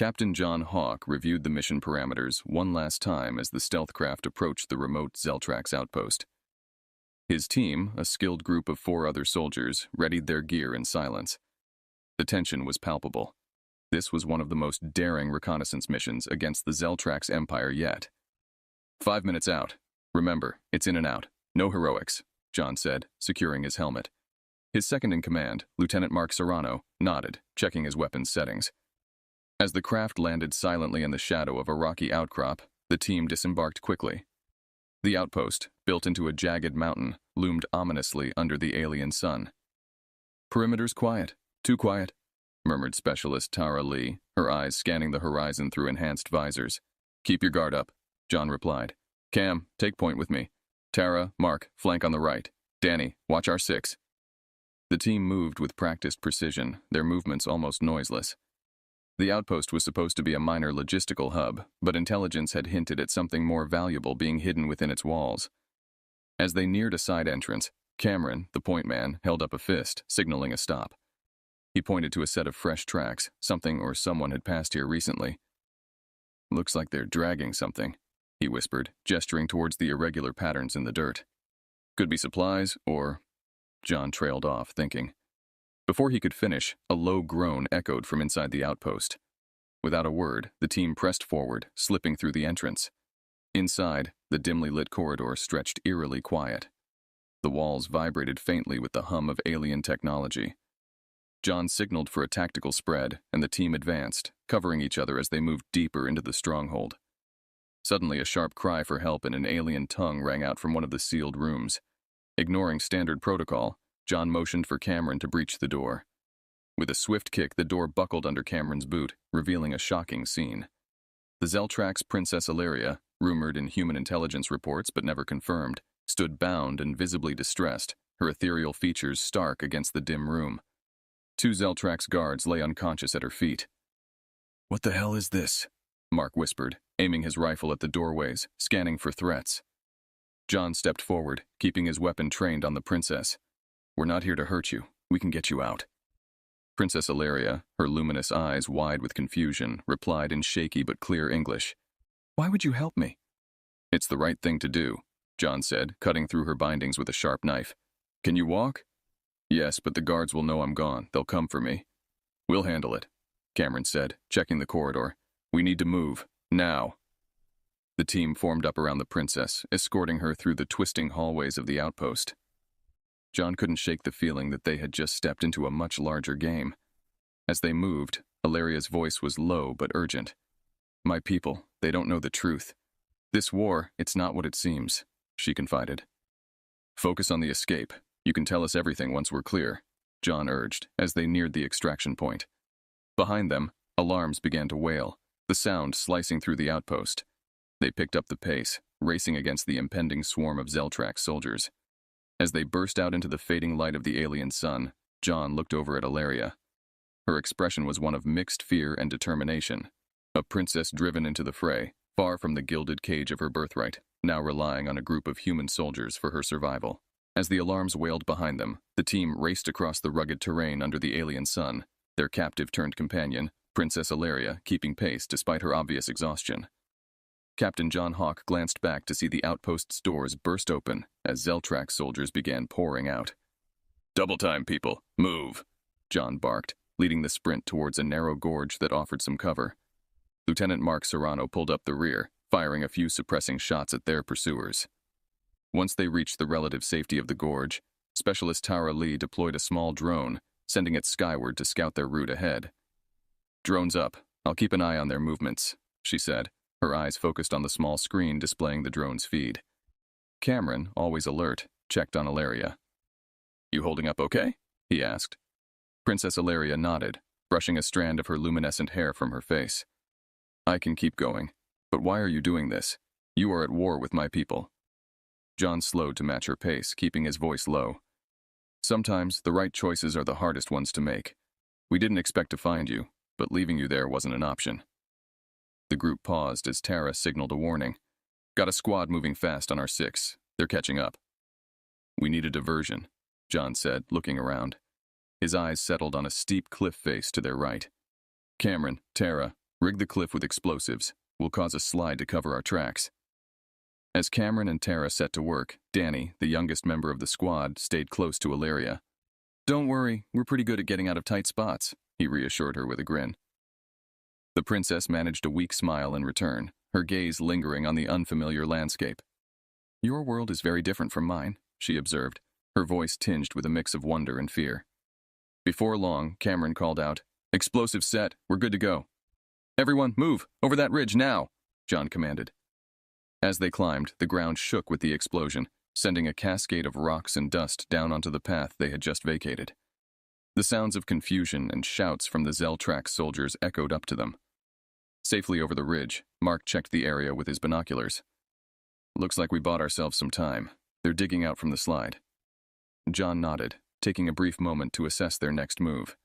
Captain John Hawk reviewed the mission parameters one last time as the stealth craft approached the remote Zeltrax outpost. His team, a skilled group of 4 other soldiers, readied their gear in silence. The tension was palpable. This was one of the most daring reconnaissance missions against the Zeltrax Empire yet. 5 minutes out. Remember, it's in and out. No heroics, John said, securing his helmet. His second-in-command, Lieutenant Mark Serrano, nodded, checking his weapons settings. As the craft landed silently in the shadow of a rocky outcrop, the team disembarked quickly. The outpost, built into a jagged mountain, loomed ominously under the alien sun. "Perimeter's quiet. Too quiet," murmured Specialist Tara Lee, her eyes scanning the horizon through enhanced visors. "Keep your guard up," John replied. "Cam, take point with me. Tara, Mark, flank on the right. Danny, watch our 6. The team moved with practiced precision, their movements almost noiseless. The outpost was supposed to be a minor logistical hub, but intelligence had hinted at something more valuable being hidden within its walls. As they neared a side entrance, Cameron, the point man, held up a fist, signaling a stop. He pointed to a set of fresh tracks, something or someone had passed here recently. "Looks like they're dragging something," he whispered, gesturing towards the irregular patterns in the dirt. "Could be supplies, or—" John trailed off, thinking. Before he could finish, a low groan echoed from inside the outpost. Without a word, the team pressed forward, slipping through the entrance. Inside, the dimly lit corridor stretched eerily quiet. The walls vibrated faintly with the hum of alien technology. John signaled for a tactical spread, and the team advanced, covering each other as they moved deeper into the stronghold. Suddenly, a sharp cry for help in an alien tongue rang out from one of the sealed rooms. Ignoring standard protocol, John motioned for Cameron to breach the door. With a swift kick, the door buckled under Cameron's boot, revealing a shocking scene. The Zeltrax Princess Ilaria, rumored in human intelligence reports but never confirmed, stood bound and visibly distressed, her ethereal features stark against the dim room. 2 Zeltrax guards lay unconscious at her feet. "What the hell is this?" Mark whispered, aiming his rifle at the doorways, scanning for threats. John stepped forward, keeping his weapon trained on the princess. "We're not here to hurt you. We can get you out." Princess Ilaria, her luminous eyes wide with confusion, replied in shaky but clear English. "Why would you help me?" "It's the right thing to do," John said, cutting through her bindings with a sharp knife. "Can you walk?" "Yes, but the guards will know I'm gone. They'll come for me." "We'll handle it," Cameron said, checking the corridor. "We need to move. Now." The team formed up around the princess, escorting her through the twisting hallways of the outpost. John couldn't shake the feeling that they had just stepped into a much larger game. As they moved, Ilaria's voice was low but urgent. "My people, they don't know the truth. This war, it's not what it seems," she confided. "Focus on the escape. You can tell us everything once we're clear," John urged, as they neared the extraction point. Behind them, alarms began to wail, the sound slicing through the outpost. They picked up the pace, racing against the impending swarm of Zeltrax soldiers. As they burst out into the fading light of the alien sun, John looked over at Ilaria. Her expression was one of mixed fear and determination, a princess driven into the fray, far from the gilded cage of her birthright, now relying on a group of human soldiers for her survival. As the alarms wailed behind them, the team raced across the rugged terrain under the alien sun, their captive-turned-companion, Princess Ilaria, keeping pace despite her obvious exhaustion. Captain John Hawk glanced back to see the outpost's doors burst open as Zeltrax soldiers began pouring out. "Double time, people. Move," John barked, leading the sprint towards a narrow gorge that offered some cover. Lieutenant Mark Serrano pulled up the rear, firing a few suppressing shots at their pursuers. Once they reached the relative safety of the gorge, Specialist Tara Lee deployed a small drone, sending it skyward to scout their route ahead. "Drone's up. I'll keep an eye on their movements," she said, her eyes focused on the small screen displaying the drone's feed. Cameron, always alert, checked on Ilaria. "You holding up okay?" he asked. Princess Ilaria nodded, brushing a strand of her luminescent hair from her face. "I can keep going, but why are you doing this? You are at war with my people." John slowed to match her pace, keeping his voice low. "Sometimes the right choices are the hardest ones to make. We didn't expect to find you, but leaving you there wasn't an option." The group paused as Tara signaled a warning. "Got a squad moving fast on our 6. They're catching up." "We need a diversion," John said, looking around. His eyes settled on a steep cliff face to their right. "Cameron, Tara, Rig the cliff with explosives. We'll cause a slide to cover our tracks. As Cameron and Tara set to work, Danny, the youngest member of the squad, stayed close to Ilaria. "Don't worry, we're pretty good at getting out of tight spots," he reassured her with a grin. The princess managed a weak smile in return, her gaze lingering on the unfamiliar landscape. "Your world is very different from mine," she observed, her voice tinged with a mix of wonder and fear. Before long, Cameron called out, "Explosive set, we're good to go." "Everyone, move! Over that ridge, now!" John commanded. As they climbed, the ground shook with the explosion, sending a cascade of rocks and dust down onto the path they had just vacated. The sounds of confusion and shouts from the Zeltrax soldiers echoed up to them. Safely over the ridge, Mark checked the area with his binoculars. "Looks like we bought ourselves some time. They're digging out from the slide." John nodded, taking a brief moment to assess their next move.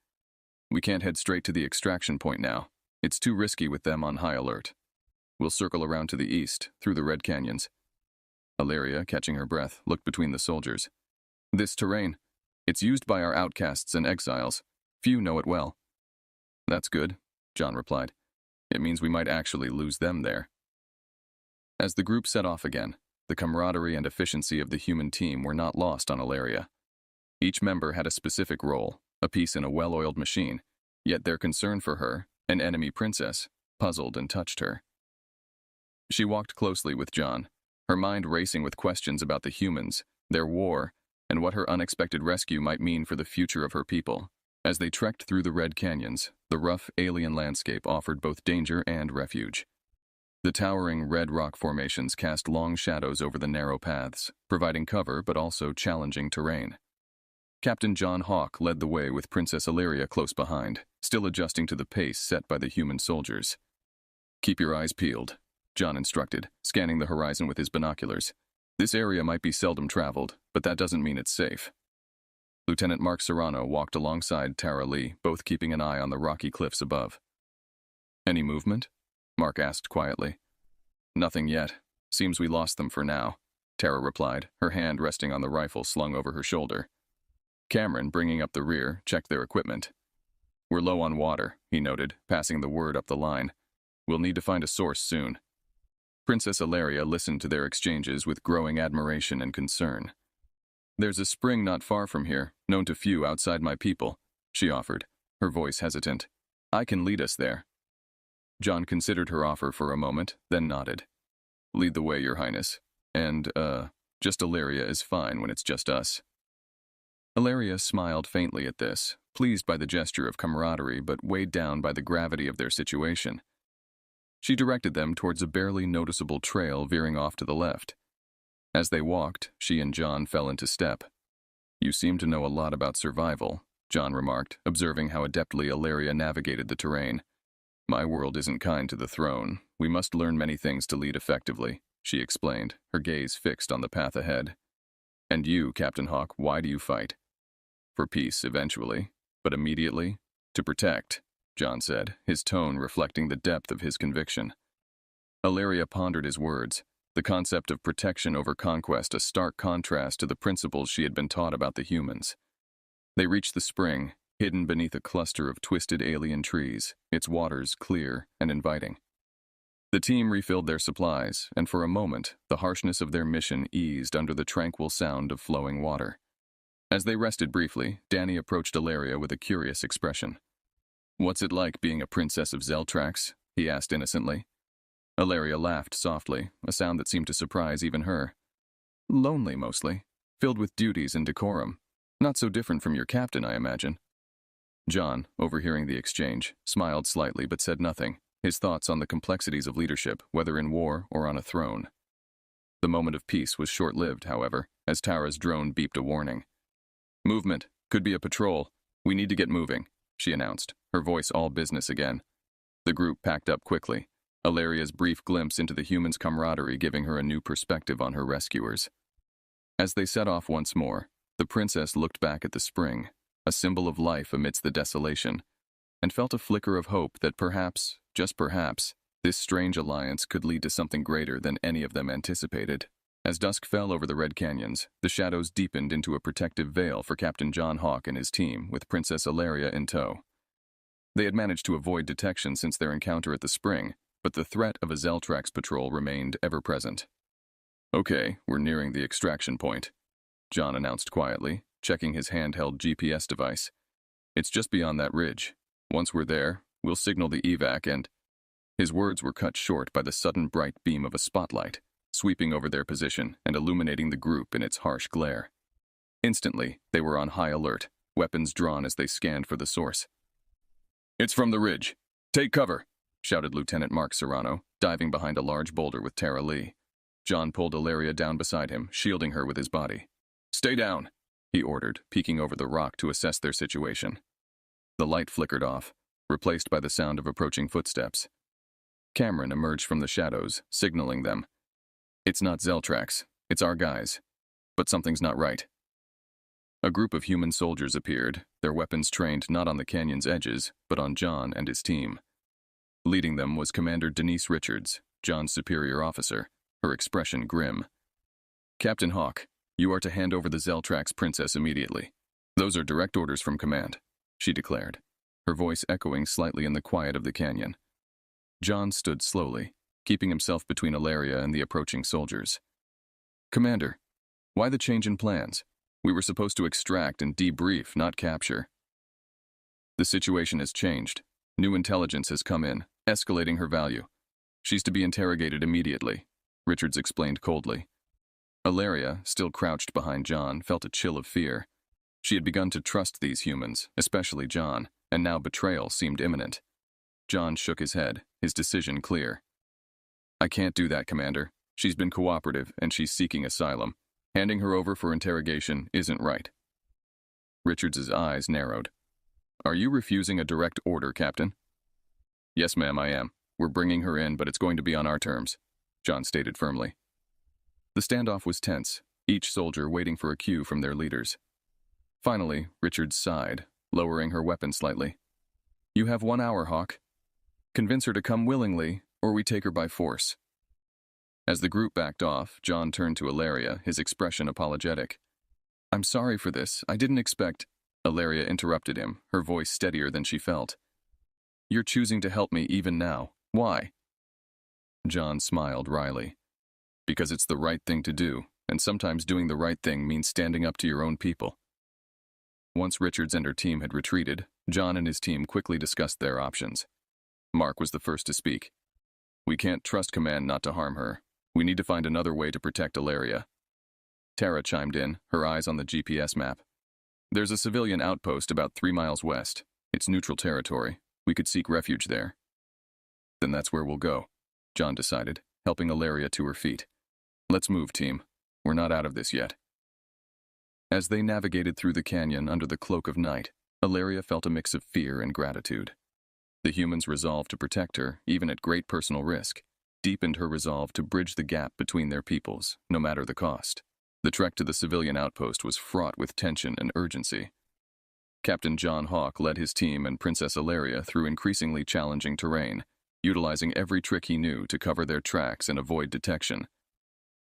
"We can't head straight to the extraction point now. It's too risky with them on high alert. We'll circle around to the east, through the Red Canyons." Ilaria, catching her breath, looked between the soldiers. "This terrain, it's used by our outcasts and exiles. Few know it well." "That's good," John replied. "It means we might actually lose them there." As the group set off again, the camaraderie and efficiency of the human team were not lost on Ilaria. Each member had a specific role, a piece in a well-oiled machine, yet their concern for her, an enemy princess, puzzled and touched her. She walked closely with John, her mind racing with questions about the humans, their war, and what her unexpected rescue might mean for the future of her people. As they trekked through the Red Canyons, the rough alien landscape offered both danger and refuge. The towering red rock formations cast long shadows over the narrow paths, providing cover but also challenging terrain. Captain John Hawke led the way with Princess Ilaria close behind, still adjusting to the pace set by the human soldiers. "Keep your eyes peeled," John instructed, scanning the horizon with his binoculars. "This area might be seldom traveled, but that doesn't mean it's safe." Lieutenant Mark Serrano walked alongside Tara Lee, both keeping an eye on the rocky cliffs above. "Any movement?" Mark asked quietly. "Nothing yet. Seems we lost them for now," Tara replied, her hand resting on the rifle slung over her shoulder. Cameron, bringing up the rear, checked their equipment. "We're low on water," he noted, passing the word up the line. "We'll need to find a source soon." Princess Ilaria listened to their exchanges with growing admiration and concern. "There's a spring not far from here, known to few outside my people," she offered, her voice hesitant. "I can lead us there." John considered her offer for a moment, then nodded. "Lead the way, Your Highness. And, just Ilaria is fine when it's just us." Ilaria smiled faintly at this, pleased by the gesture of camaraderie but weighed down by the gravity of their situation. She directed them towards a barely noticeable trail veering off to the left. As they walked, she and John fell into step. "You seem to know a lot about survival," John remarked, observing how adeptly Ilaria navigated the terrain. "My world isn't kind to the throne. We must learn many things to lead effectively," she explained, her gaze fixed on the path ahead. "And you, Captain Hawke, why do you fight?" "For peace, eventually. But immediately? To protect," John said, his tone reflecting the depth of his conviction. Ilaria pondered his words, the concept of protection over conquest a stark contrast to the principles she had been taught about the humans. They reached the spring, hidden beneath a cluster of twisted alien trees, its waters clear and inviting. The team refilled their supplies, and for a moment, the harshness of their mission eased under the tranquil sound of flowing water. As they rested briefly, Danny approached Ilaria with a curious expression. "What's it like being a princess of Zeltrax?" he asked innocently. Ilaria laughed softly, a sound that seemed to surprise even her. "Lonely, mostly. Filled with duties and decorum. Not so different from your captain, I imagine." John, overhearing the exchange, smiled slightly but said nothing, his thoughts on the complexities of leadership, whether in war or on a throne. The moment of peace was short-lived, however, as Tara's drone beeped a warning. "Movement. Could be a patrol. We need to get moving," she announced, her voice all business again. The group packed up quickly, Ilaria's brief glimpse into the humans' camaraderie giving her a new perspective on her rescuers. As they set off once more, the princess looked back at the spring, a symbol of life amidst the desolation, and felt a flicker of hope that perhaps, just perhaps, this strange alliance could lead to something greater than any of them anticipated. As dusk fell over the Red Canyons, the shadows deepened into a protective veil for Captain John Hawke and his team, with Princess Ilaria in tow. They had managed to avoid detection since their encounter at the spring, but the threat of a Zeltrax patrol remained ever present. "Okay, we're nearing the extraction point," John announced quietly, checking his handheld GPS device. "It's just beyond that ridge. Once we're there, we'll signal the evac and—" His words were cut short by the sudden bright beam of a spotlight, sweeping over their position and illuminating the group in its harsh glare. Instantly, they were on high alert, weapons drawn as they scanned for the source. "It's from the ridge. Take cover," shouted Lieutenant Mark Serrano, diving behind a large boulder with Tara Lee. John pulled Ilaria down beside him, shielding her with his body. "Stay down," he ordered, peeking over the rock to assess their situation. The light flickered off, replaced by the sound of approaching footsteps. Cameron emerged from the shadows, signaling them. "It's not Zeltrax. It's our guys. But something's not right." A group of human soldiers appeared, their weapons trained not on the canyon's edges, but on John and his team. Leading them was Commander Denise Richards, John's superior officer, her expression grim. "Captain Hawk, you are to hand over the Zeltrax princess immediately. Those are direct orders from command," she declared, her voice echoing slightly in the quiet of the canyon. John stood slowly, keeping himself between Ilaria and the approaching soldiers. "Commander, why the change in plans? We were supposed to extract and debrief, not capture." "The situation has changed. New intelligence has come in, escalating her value. She's to be interrogated immediately," Richards explained coldly. Ilaria, still crouched behind John, felt a chill of fear. She had begun to trust these humans, especially John, and now betrayal seemed imminent. John shook his head, his decision clear. "I can't do that, Commander. She's been cooperative, and she's seeking asylum. Handing her over for interrogation isn't right." Richards's eyes narrowed. "Are you refusing a direct order, Captain?" "Yes, ma'am, I am. We're bringing her in, but it's going to be on our terms," John stated firmly. The standoff was tense, each soldier waiting for a cue from their leaders. Finally, Richards sighed, lowering her weapon slightly. "You have 1 hour, Hawk. Convince her to come willingly, or we take her by force." As the group backed off, John turned to Ilaria, his expression apologetic. "I'm sorry for this. I didn't expect—" Ilaria interrupted him, her voice steadier than she felt. "You're choosing to help me even now. Why?" John smiled wryly. "Because it's the right thing to do, and sometimes doing the right thing means standing up to your own people." Once Richards and her team had retreated, John and his team quickly discussed their options. Mark was the first to speak. "We can't trust command not to harm her. We need to find another way to protect Ilaria." Tara chimed in, her eyes on the GPS map. "There's a civilian outpost about 3 miles west. It's neutral territory. We could seek refuge there." "Then that's where we'll go," John decided, helping Ilaria to her feet. "Let's move, team. We're not out of this yet." As they navigated through the canyon under the cloak of night, Ilaria felt a mix of fear and gratitude. The humans' resolve to protect her, even at great personal risk, deepened her resolve to bridge the gap between their peoples, no matter the cost. The trek to the civilian outpost was fraught with tension and urgency. Captain John Hawk led his team and Princess Ilaria through increasingly challenging terrain, utilizing every trick he knew to cover their tracks and avoid detection.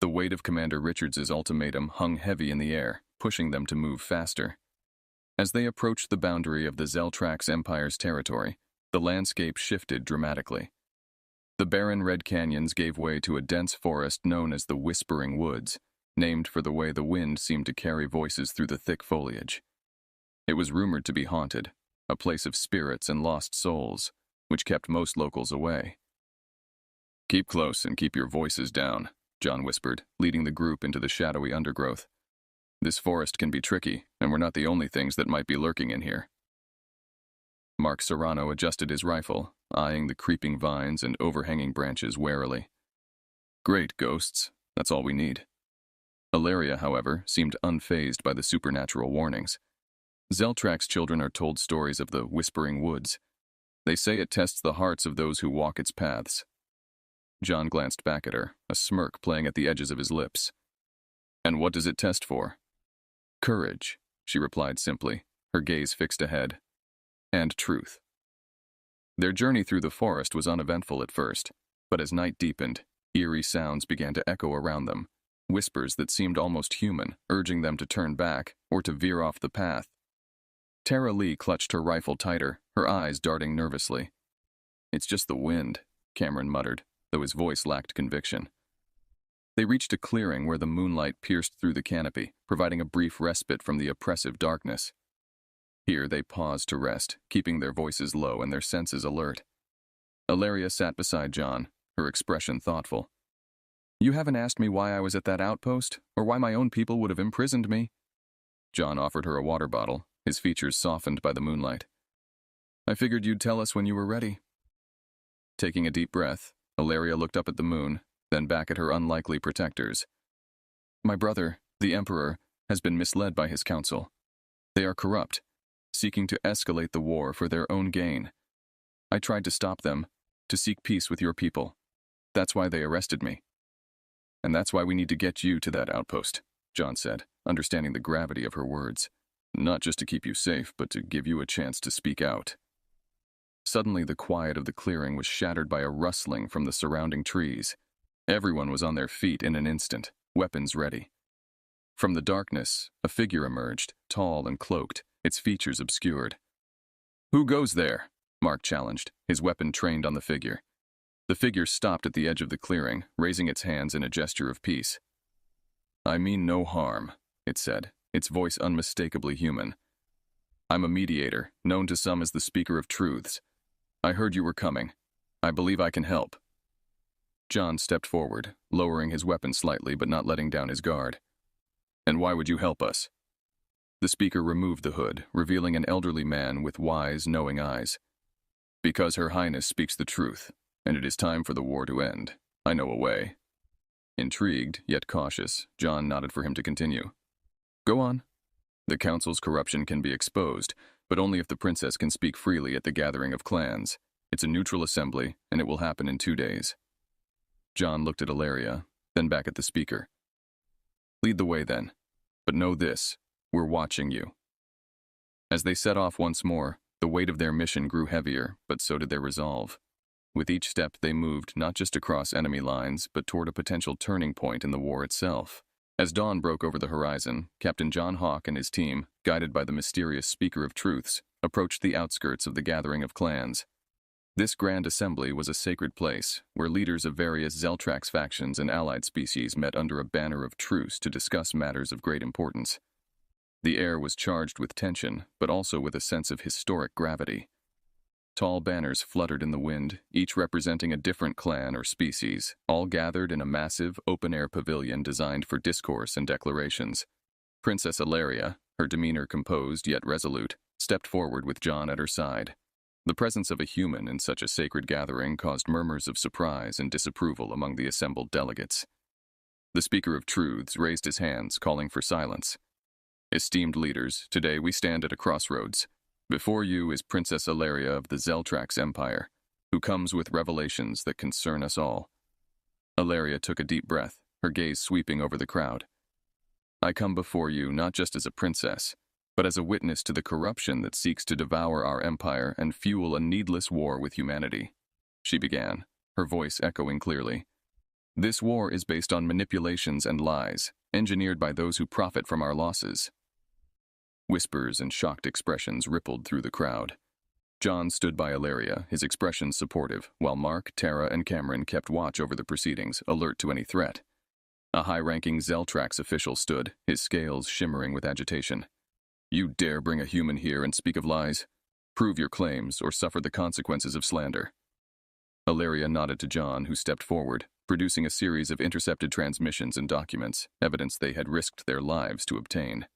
The weight of Commander Richards's ultimatum hung heavy in the air, pushing them to move faster. As they approached the boundary of the Zeltrax Empire's territory, the landscape shifted dramatically. The barren red canyons gave way to a dense forest known as the Whispering Woods, named for the way the wind seemed to carry voices through the thick foliage. It was rumored to be haunted, a place of spirits and lost souls, which kept most locals away. "Keep close and keep your voices down," John whispered, leading the group into the shadowy undergrowth. "This forest can be tricky, and we're not the only things that might be lurking in here." Mark Serrano adjusted his rifle, eyeing the creeping vines and overhanging branches warily. "Great, ghosts. That's all we need." Ilaria, however, seemed unfazed by the supernatural warnings. Zeltrax children are told stories of the Whispering Woods. They say it tests the hearts of those who walk its paths. John glanced back at her, a smirk playing at the edges of his lips. "And what does it test for?" "Courage," she replied simply, her gaze fixed ahead. "And truth." Their journey through the forest was uneventful at first, but as night deepened, eerie sounds began to echo around them, whispers that seemed almost human, urging them to turn back or to veer off the path. Tara Lee clutched her rifle tighter, her eyes darting nervously. "It's just the wind," Cameron muttered, though his voice lacked conviction. They reached a clearing where the moonlight pierced through the canopy, providing a brief respite from the oppressive darkness. Here they paused to rest, keeping their voices low and their senses alert. Ilaria sat beside John, her expression thoughtful. "You haven't asked me why I was at that outpost, or why my own people would have imprisoned me." John offered her a water bottle, his features softened by the moonlight. "I figured you'd tell us when you were ready." Taking a deep breath, Ilaria looked up at the moon, then back at her unlikely protectors. "My brother, the Emperor, has been misled by his council. They are corrupt, seeking to escalate the war for their own gain. I tried to stop them, to seek peace with your people. That's why they arrested me. And that's why we need to get you to that outpost," John said, understanding the gravity of her words. "Not just to keep you safe, but to give you a chance to speak out." Suddenly, the quiet of the clearing was shattered by a rustling from the surrounding trees. Everyone was on their feet in an instant, weapons ready. From the darkness, a figure emerged, tall and cloaked, its features obscured. "Who goes there?" Mark challenged, his weapon trained on the figure. The figure stopped at the edge of the clearing, raising its hands in a gesture of peace. "I mean no harm," it said, its voice unmistakably human. "I'm a mediator, known to some as the Speaker of Truths. I heard you were coming. I believe I can help." John stepped forward, lowering his weapon slightly but not letting down his guard. "And why would you help us?" The speaker removed the hood, revealing an elderly man with wise, knowing eyes. "Because Her Highness speaks the truth, and it is time for the war to end. I know a way." Intrigued, yet cautious, John nodded for him to continue. "Go on." "The council's corruption can be exposed, but only if the princess can speak freely at the gathering of clans. It's a neutral assembly, and it will happen in 2 days. John looked at Ilaria, then back at the speaker. "Lead the way, then. But know this, we're watching you." As they set off once more, the weight of their mission grew heavier, but so did their resolve. With each step they moved not just across enemy lines, but toward a potential turning point in the war itself. As dawn broke over the horizon, Captain John Hawke and his team, guided by the mysterious Speaker of Truths, approached the outskirts of the gathering of clans. This grand assembly was a sacred place, where leaders of various Zeltrax factions and allied species met under a banner of truce to discuss matters of great importance. The air was charged with tension, but also with a sense of historic gravity. Tall banners fluttered in the wind, each representing a different clan or species, all gathered in a massive, open-air pavilion designed for discourse and declarations. Princess Ilaria, her demeanor composed yet resolute, stepped forward with John at her side. The presence of a human in such a sacred gathering caused murmurs of surprise and disapproval among the assembled delegates. The Speaker of Truths raised his hands, calling for silence. "Esteemed leaders, today we stand at a crossroads. Before you is Princess Ilaria of the Zeltrax Empire, who comes with revelations that concern us all." Ilaria took a deep breath, her gaze sweeping over the crowd. "I come before you not just as a princess, but as a witness to the corruption that seeks to devour our empire and fuel a needless war with humanity," she began, her voice echoing clearly. "This war is based on manipulations and lies, engineered by those who profit from our losses." Whispers and shocked expressions rippled through the crowd. John stood by Ilaria, his expression supportive, while Mark, Tara, and Cameron kept watch over the proceedings, alert to any threat. A high-ranking Zeltrax official stood, his scales shimmering with agitation. "You dare bring a human here and speak of lies? Prove your claims, or suffer the consequences of slander." Ilaria nodded to John, who stepped forward, producing a series of intercepted transmissions and documents, evidence they had risked their lives to obtain.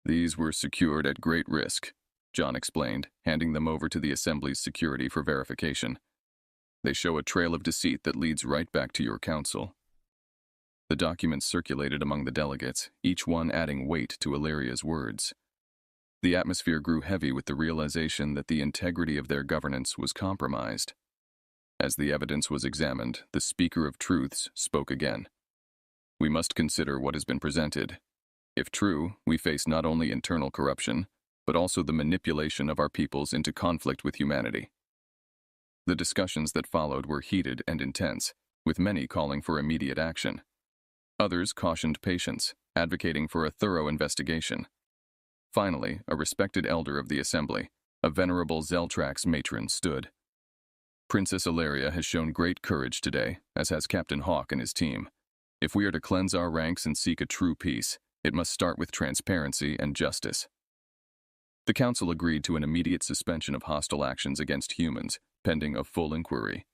"These were secured at great risk," John explained, handing them over to the Assembly's security for verification. "They show a trail of deceit that leads right back to your council." The documents circulated among the delegates, each one adding weight to Ilaria's words. The atmosphere grew heavy with the realization that the integrity of their governance was compromised. As the evidence was examined, the Speaker of Truths spoke again. "We must consider what has been presented. If true, we face not only internal corruption, but also the manipulation of our peoples into conflict with humanity." The discussions that followed were heated and intense, with many calling for immediate action. Others cautioned patience, advocating for a thorough investigation. Finally, a respected elder of the assembly, a venerable Zeltrax matron, stood. Princess Ilaria has shown great courage today, as has Captain Hawk and his team. If we are to cleanse our ranks and seek a true peace, it must start with transparency and justice. The council agreed to an immediate suspension of hostile actions against humans, pending a full inquiry.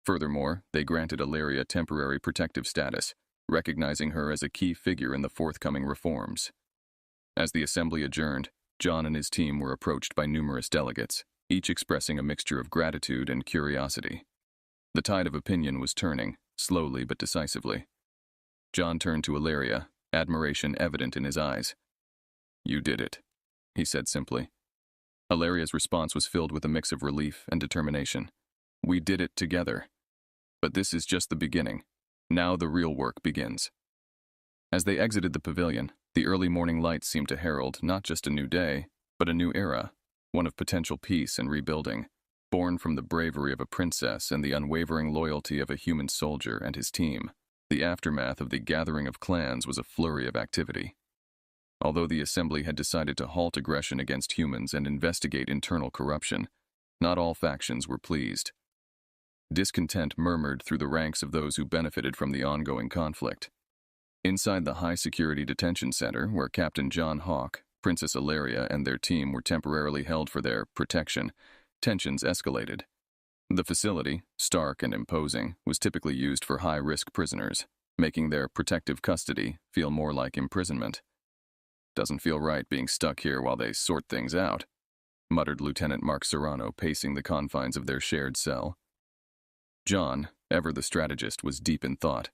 Furthermore, they granted Ilaria temporary protective status, recognizing her as a key figure in the forthcoming reforms. As the assembly adjourned, John and his team were approached by numerous delegates, each expressing a mixture of gratitude and curiosity. The tide of opinion was turning, slowly but decisively. John turned to Ilaria, admiration evident in his eyes. "You did it," he said simply. Ilaria's response was filled with a mix of relief and determination. "We did it together. But this is just the beginning. Now the real work begins." As they exited the pavilion, the early morning light seemed to herald not just a new day, but a new era, one of potential peace and rebuilding, born from the bravery of a princess and the unwavering loyalty of a human soldier and his team. The aftermath of the gathering of clans was a flurry of activity. Although the assembly had decided to halt aggression against humans and investigate internal corruption, not all factions were pleased. Discontent murmured through the ranks of those who benefited from the ongoing conflict. Inside the high-security detention center, where Captain John Hawk, Princess Ilaria, and their team were temporarily held for their protection, tensions escalated. The facility, stark and imposing, was typically used for high-risk prisoners, making their protective custody feel more like imprisonment. "Doesn't feel right being stuck here while they sort things out," muttered Lieutenant Mark Serrano, pacing the confines of their shared cell. John, ever the strategist, was deep in thought.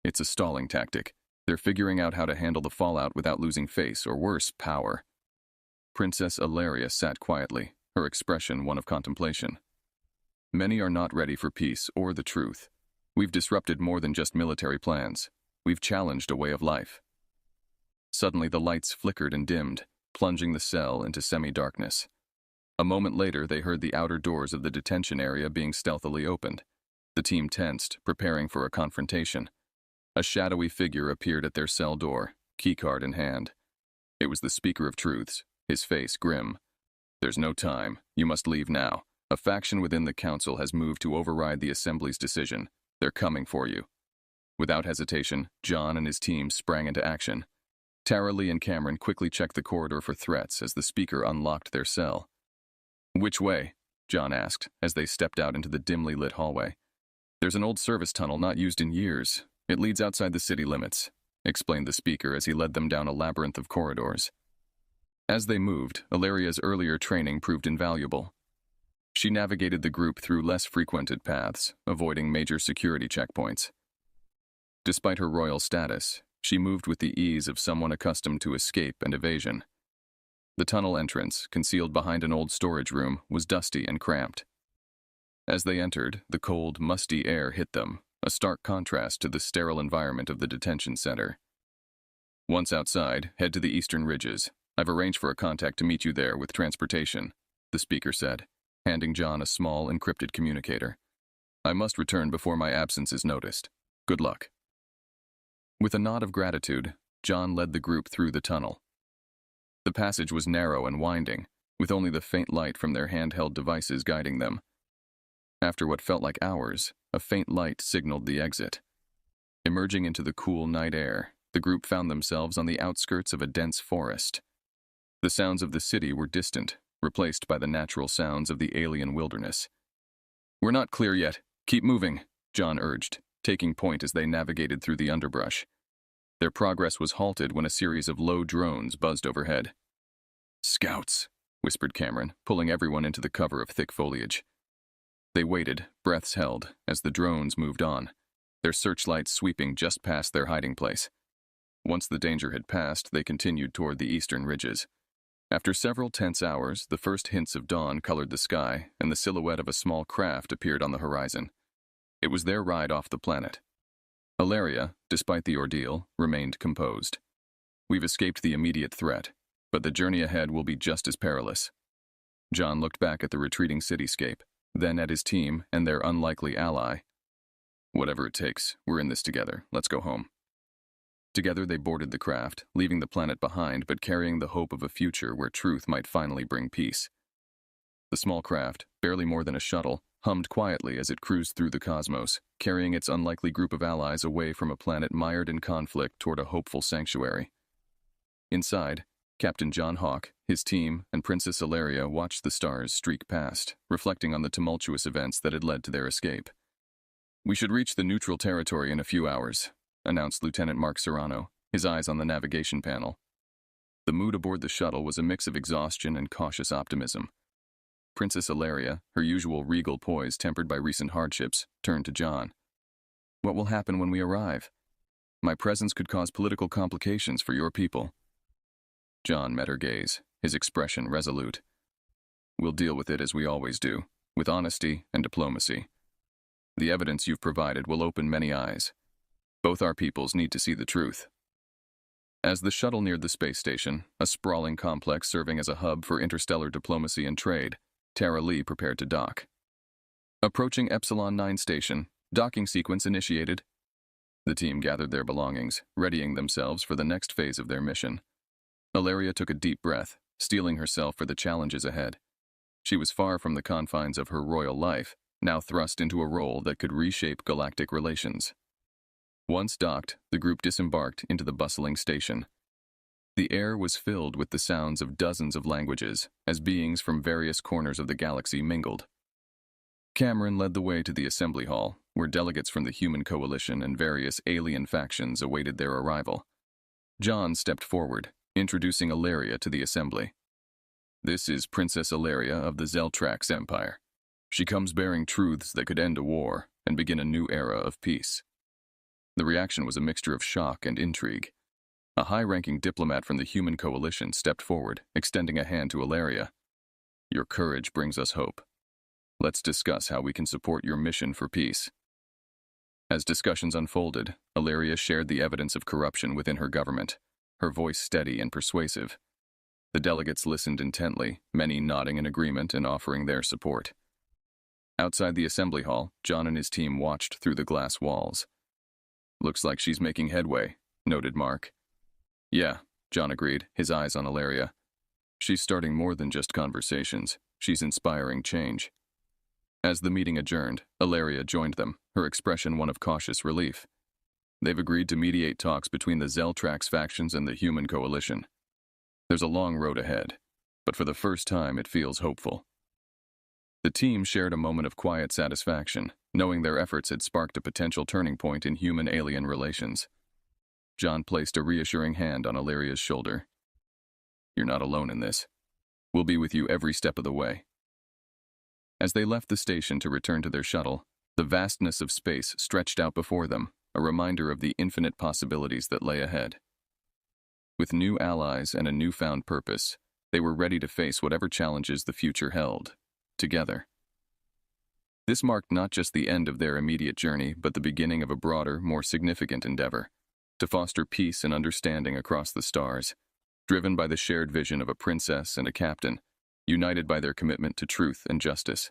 "It's a stalling tactic. They're figuring out how to handle the fallout without losing face, or worse, power." Princess Ilaria sat quietly, her expression one of contemplation. "Many are not ready for peace or the truth. We've disrupted more than just military plans. We've challenged a way of life." Suddenly the lights flickered and dimmed, plunging the cell into semi-darkness. A moment later they heard the outer doors of the detention area being stealthily opened. The team tensed, preparing for a confrontation. A shadowy figure appeared at their cell door, keycard in hand. It was the Speaker of Truths, his face grim. "There's no time. You must leave now. A faction within the council has moved to override the assembly's decision. They're coming for you." Without hesitation, John and his team sprang into action. Tara Lee and Cameron quickly checked the corridor for threats as the speaker unlocked their cell. "Which way?" John asked, as they stepped out into the dimly lit hallway. "There's an old service tunnel not used in years. It leads outside the city limits," explained the speaker as he led them down a labyrinth of corridors. As they moved, Ilaria's earlier training proved invaluable. She navigated the group through less frequented paths, avoiding major security checkpoints. Despite her royal status, she moved with the ease of someone accustomed to escape and evasion. The tunnel entrance, concealed behind an old storage room, was dusty and cramped. As they entered, the cold, musty air hit them, a stark contrast to the sterile environment of the detention center. "Once outside, head to the eastern ridges. I've arranged for a contact to meet you there with transportation," the speaker said, handing John a small, encrypted communicator. "I must return before my absence is noticed. Good luck." With a nod of gratitude, John led the group through the tunnel. The passage was narrow and winding, with only the faint light from their handheld devices guiding them. After what felt like hours, a faint light signaled the exit. Emerging into the cool night air, the group found themselves on the outskirts of a dense forest. The sounds of the city were distant, replaced by the natural sounds of the alien wilderness. "We're not clear yet. Keep moving," John urged, taking point as they navigated through the underbrush. Their progress was halted when a series of low drones buzzed overhead. "Scouts," whispered Cameron, pulling everyone into the cover of thick foliage. They waited, breaths held, as the drones moved on, their searchlights sweeping just past their hiding place. Once the danger had passed, they continued toward the eastern ridges. After several tense hours, the first hints of dawn colored the sky, and the silhouette of a small craft appeared on the horizon. It was their ride off the planet. Ilaria, despite the ordeal, remained composed. "We've escaped the immediate threat, but the journey ahead will be just as perilous." John looked back at the retreating cityscape, then at his team and their unlikely ally. "Whatever it takes, we're in this together. Let's go home." Together they boarded the craft, leaving the planet behind but carrying the hope of a future where truth might finally bring peace. The small craft, barely more than a shuttle, hummed quietly as it cruised through the cosmos, carrying its unlikely group of allies away from a planet mired in conflict toward a hopeful sanctuary. Inside, Captain John Hawke, his team, and Princess Ilaria watched the stars streak past, reflecting on the tumultuous events that had led to their escape. "We should reach the neutral territory in a few hours," announced Lieutenant Mark Serrano, his eyes on the navigation panel. The mood aboard the shuttle was a mix of exhaustion and cautious optimism. Princess Ilaria, her usual regal poise tempered by recent hardships, turned to John. "What will happen when we arrive? My presence could cause political complications for your people." John met her gaze, his expression resolute. "We'll deal with it as we always do, with honesty and diplomacy. The evidence you've provided will open many eyes. Both our peoples need to see the truth." As the shuttle neared the space station, a sprawling complex serving as a hub for interstellar diplomacy and trade, Tara Lee prepared to dock. Approaching Epsilon 9 station, docking sequence initiated. The team gathered their belongings, readying themselves for the next phase of their mission. Ilaria took a deep breath, steeling herself for the challenges ahead. She was far from the confines of her royal life, now thrust into a role that could reshape galactic relations. Once docked, the group disembarked into the bustling station. The air was filled with the sounds of dozens of languages, as beings from various corners of the galaxy mingled. Cameron led the way to the assembly hall, where delegates from the Human Coalition and various alien factions awaited their arrival. John stepped forward, introducing Ilaria to the assembly. "This is Princess Ilaria of the Zeltrax Empire. She comes bearing truths that could end a war and begin a new era of peace." The reaction was a mixture of shock and intrigue. A high-ranking diplomat from the Human Coalition stepped forward, extending a hand to Ilaria. "Your courage brings us hope. Let's discuss how we can support your mission for peace." As discussions unfolded, Ilaria shared the evidence of corruption within her government, her voice steady and persuasive. The delegates listened intently, many nodding in agreement and offering their support. Outside the assembly hall, John and his team watched through the glass walls. "Looks like she's making headway," noted Mark. "Yeah," John agreed, his eyes on Ilaria. "She's starting more than just conversations. She's inspiring change." As the meeting adjourned, Ilaria joined them, her expression one of cautious relief. They've agreed to mediate talks between the Zeltrax factions and the Human Coalition. There's a long road ahead, but for the first time it feels hopeful. The team shared a moment of quiet satisfaction, knowing their efforts had sparked a potential turning point in human-alien relations. John placed a reassuring hand on Ilaria's shoulder. "You're not alone in this. We'll be with you every step of the way." As they left the station to return to their shuttle, the vastness of space stretched out before them, a reminder of the infinite possibilities that lay ahead. With new allies and a newfound purpose, they were ready to face whatever challenges the future held, together. This marked not just the end of their immediate journey, but the beginning of a broader, more significant endeavor, to foster peace and understanding across the stars, driven by the shared vision of a princess and a captain, united by their commitment to truth and justice.